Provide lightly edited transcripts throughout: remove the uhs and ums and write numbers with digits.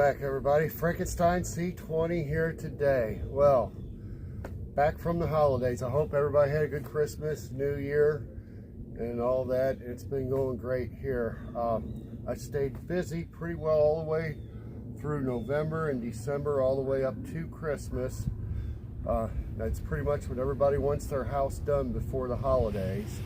back, everybody. Frankenstein C20 here today. Well, back from the holidays. I hope everybody had a good Christmas, New Year, and all that. It's been going great here. I stayed busy pretty well all the way through November and December, all the way up to Christmas. That's pretty much what everybody wants their house done before the holidays.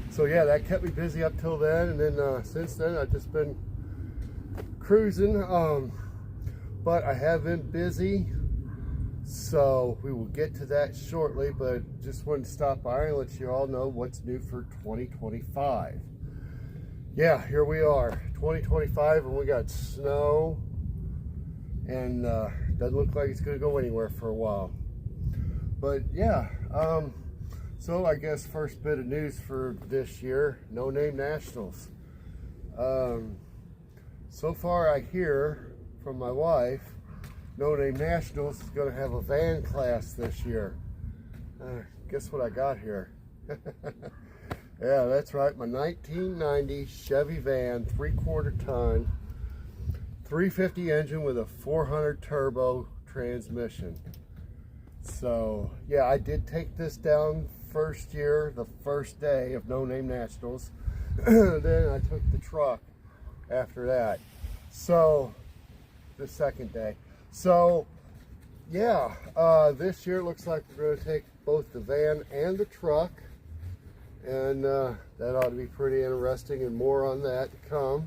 So yeah, that kept me busy up till then, and then since then I've just been cruising, but I have been busy, so we will get to that shortly. But just wanted to stop by and let you all know what's new for 2025. Yeah, here we are, 2025, and we got snow, and doesn't look like it's going to go anywhere for a while. But yeah, so I guess first bit of news for this year, No Name Nationals. So far I hear from my wife, No Name Nationals is going to have a van class this year. Guess what I got here? Yeah, that's right, my 1990 Chevy van, 3/4 ton, 350 engine with a 400 turbo transmission. So yeah, I did take this down first year, the first day of No Name Nationals. Then I took the truck after that, so the second day. So yeah, this year looks like we're going to take both the van and the truck, and that ought to be pretty interesting, and more on that to come.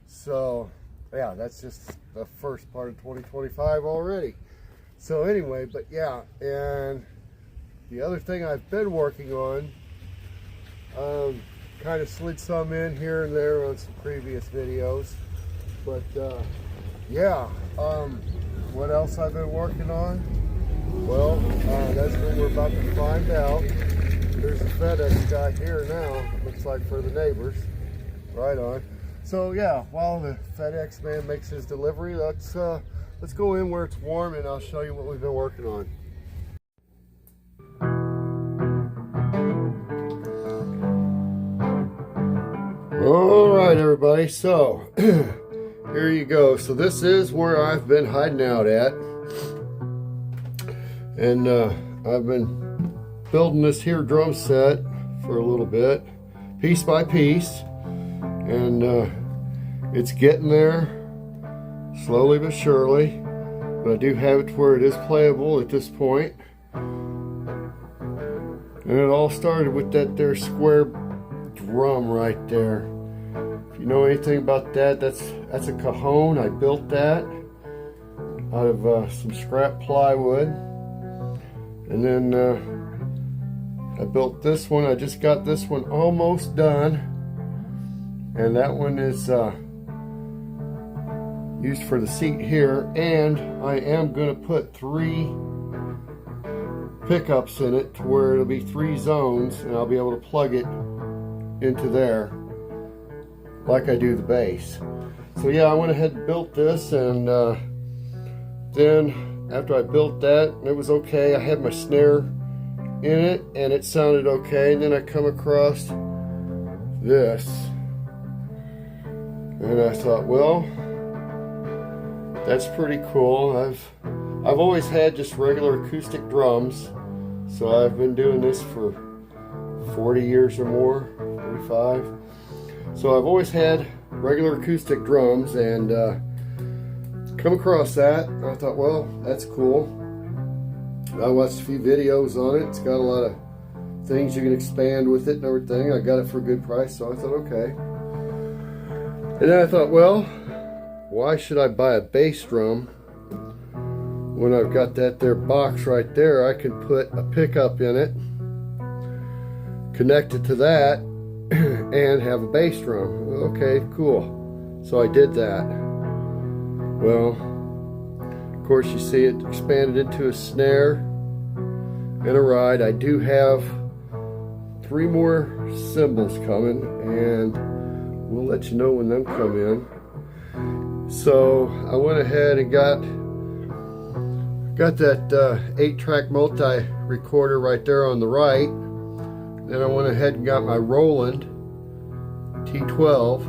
So yeah, that's just the first part of 2025 already. So anyway, but yeah, and the other thing I've been working on, kind of slid some in here and there on some previous videos, but yeah, what else I've been working on? Well, that's what we're about to find out. There's a FedEx guy here now, looks like for the neighbors. Right on. So yeah, while the FedEx man makes his delivery, let's go in where it's warm, and I'll show you what we've been working on. All right, everybody, so here you go. So this is where I've been hiding out at, and I've been building this here drum set for a little bit, piece by piece, and it's getting there slowly but surely, but I do have it to where it is playable at this point. And it all started with that there square drum right there. If you know anything about that, that's a cajon. I built that out of some scrap plywood, and then I built this one. I just got this one almost done, and that one is used for the seat here, and I am going to put 3 pickups in it to where it'll be 3 zones, and I'll be able to plug it into there like I do the bass. So yeah, I went ahead and built this, and then after I built that, it was okay. I had my snare in it and it sounded okay, and then I come across this, and I thought, well, that's pretty cool. I've always had just regular acoustic drums, so I've been doing this for 40 years or more, 45. So I've always had regular acoustic drums, and come across that, and I thought, well, that's cool. I watched a few videos on it. It's got a lot of things you can expand with it and everything. I got it for a good price, so I thought, okay. And then I thought, well, why should I buy a bass drum when I've got that there box right there? I can put a pickup in it, connect it to that, and have a bass drum. Okay, cool. So I did that. Well, of course, you see it expanded into a snare and a ride. I do have 3 more cymbals coming, and we'll let you know when them come in. So I went ahead and got that 8-track multi-recorder right there on the right. Then I went ahead and got my Roland T12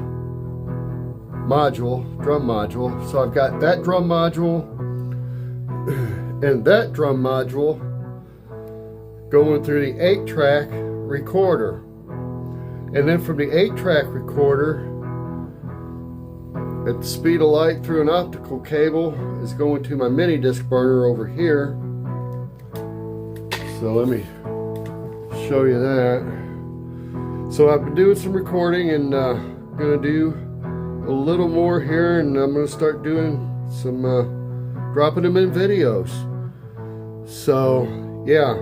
drum module. So I've got that drum module and that drum module going through the 8-track recorder. And then from the 8-track recorder, at the speed of light through an optical cable, is going to my mini disc burner over here. So let me show you that. So I've been doing some recording, and gonna do a little more here, and I'm gonna start doing some dropping them in videos. So yeah,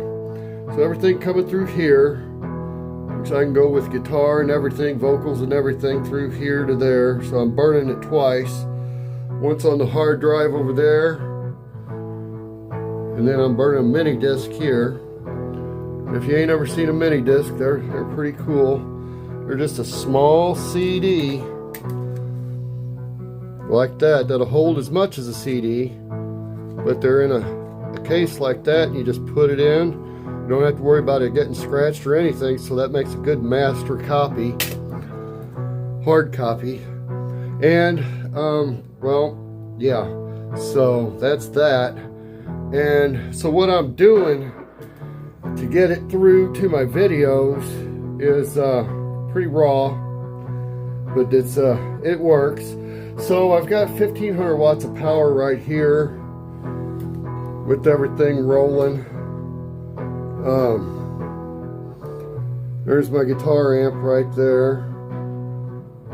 so everything coming through here, which I can go with guitar and everything, vocals and everything through here to there. So I'm burning it twice, once on the hard drive over there, and then I'm burning a mini disc here. If you ain't ever seen a mini disc, they're pretty cool. They're just a small CD like that, that'll hold as much as a CD, but they're in a case like that, and you just put it in. You don't have to worry about it getting scratched or anything, so that makes a good master copy, hard copy. And well, yeah, so that's that. And so what I'm doing to get it through to my videos is pretty raw, but it works. So I've got 1500 watts of power right here with everything rolling. There's my guitar amp right there.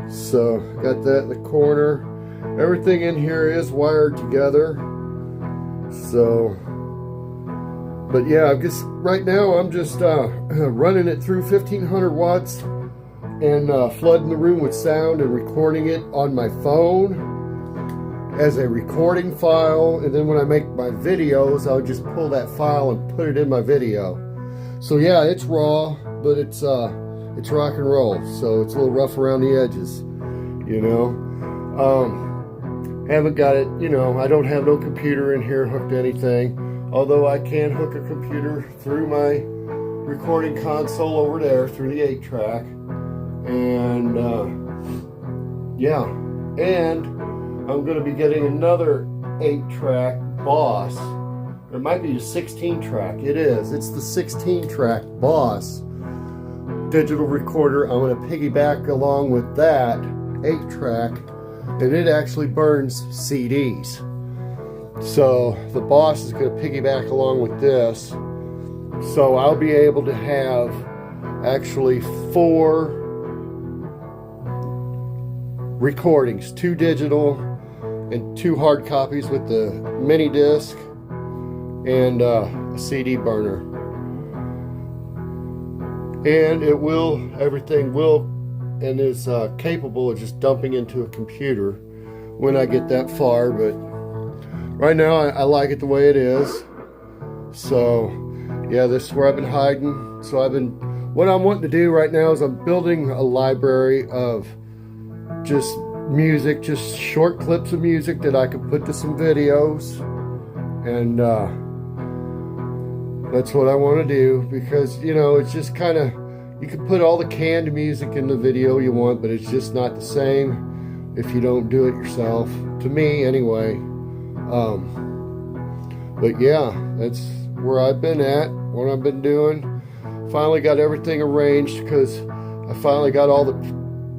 So got that in the corner. Everything in here is wired together. So, but yeah, right now I'm just running it through 1500 watts and flooding the room with sound and recording it on my phone as a recording file. And then when I make my videos, I'll just pull that file and put it in my video. So yeah, it's raw, but it's rock and roll. So it's a little rough around the edges, you know. Haven't got it, you know, I don't have no computer in here hooked to anything, although I can hook a computer through my recording console over there through the 8-track. And yeah, and I'm going to be getting another 8-track Boss. It might be a 16-track. It is. It's the 16-track Boss digital recorder. I'm going to piggyback along with that 8-track, and it actually burns CDs. So the Boss is going to piggyback along with this. So I'll be able to have actually 4 recordings, 2 digital and 2 hard copies with the mini disc and a CD burner. And everything will and is capable of just dumping into a computer when I get that far. But right now I like it the way it is. So yeah, this is where I've been hiding. So what I'm wanting to do right now is I'm building a library of just music, just short clips of music that I could put to some videos. And that's what I want to do, because, you know, it's just kind of, you can put all the canned music in the video you want, but it's just not the same if you don't do it yourself, to me anyway. But yeah, that's where I've been at, what I've been doing. Finally got everything arranged, because I finally got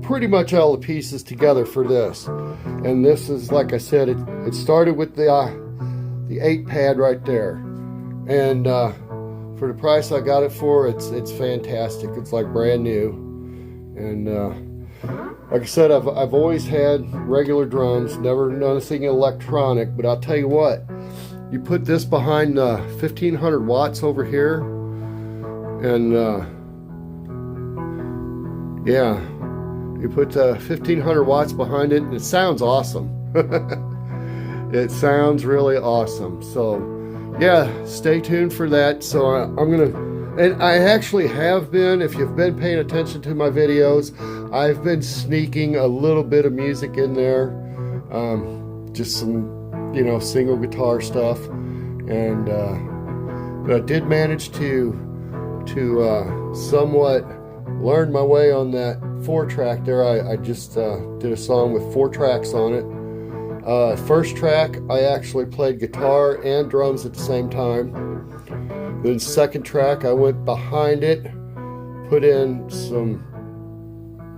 pretty much all the pieces together for this. And this is, like I said, it started with the 8-pad right there, and for the price I got it for, it's fantastic. It's like brand new. And like I said, I've always had regular drums, never nothing electronic. But I'll tell you what, you put this behind 1500 watts over here, and yeah, you put 1500 watts behind it, and it sounds awesome. It sounds really awesome. So yeah, stay tuned for that. So I'm gonna, and I actually have been, if you've been paying attention to my videos, I've been sneaking a little bit of music in there, just some, you know, single guitar stuff. And but I did manage to somewhat learn my way on that 4-track there. I just did a song with 4 tracks on it. First track, I actually played guitar and drums at the same time. Then second track, I went behind it, put in some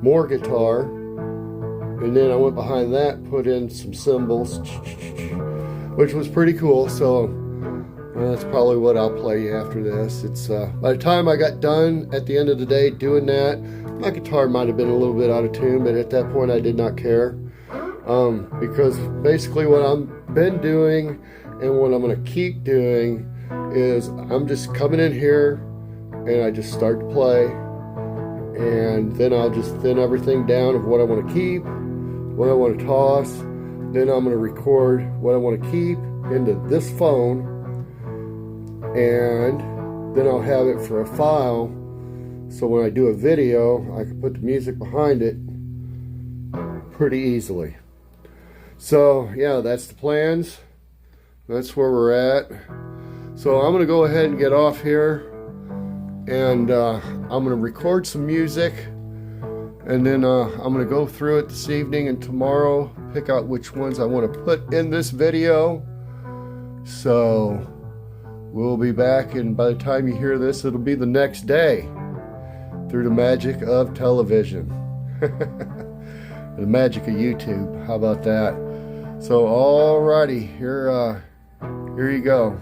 more guitar, and then I went behind that, put in some cymbals, which was pretty cool. So that's probably what I'll play after this. It's by the time I got done at the end of the day doing that, my guitar might have been a little bit out of tune, but at that point I did not care, because basically what I've been doing and what I'm going to keep doing is I'm just coming in here and I just start to play, and then I'll just thin everything down of what I want to keep, what I want to toss. Then I'm going to record what I want to keep into this phone, and then I'll have it for a file, so when I do a video I can put the music behind it pretty easily. So yeah, that's the plans. That's where we're at. So I'm going to go ahead and get off here, and I'm going to record some music, and then I'm going to go through it this evening and tomorrow, pick out which ones I want to put in this video. So we'll be back, and by the time you hear this, it'll be the next day, through the magic of television. The magic of YouTube. How about that? So alrighty, here you go.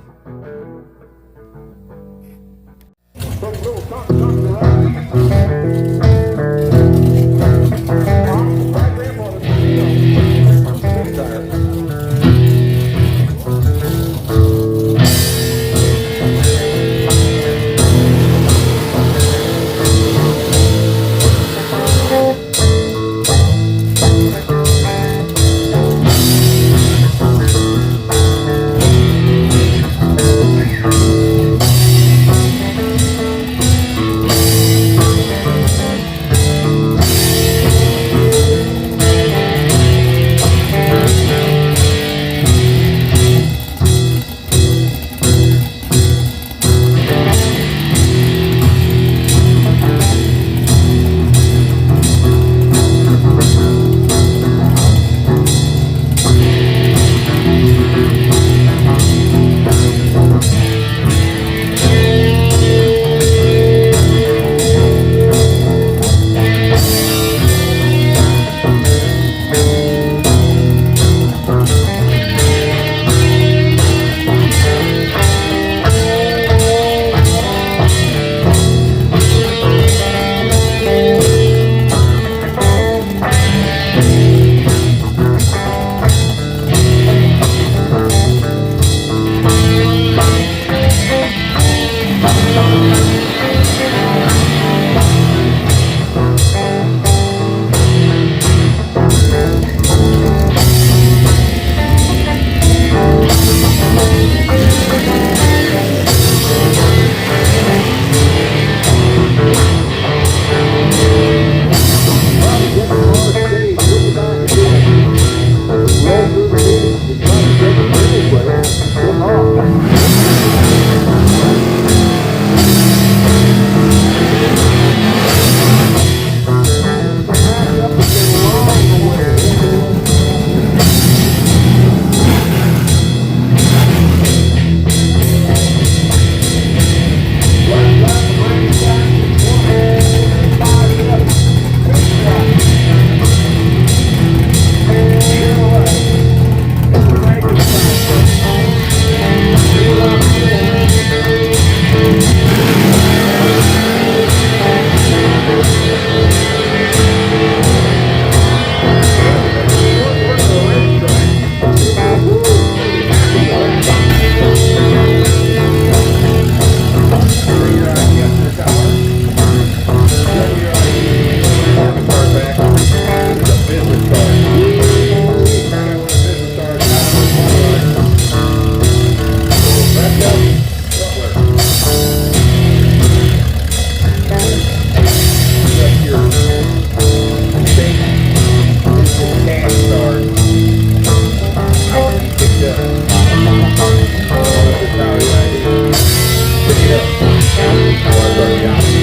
Pick it up.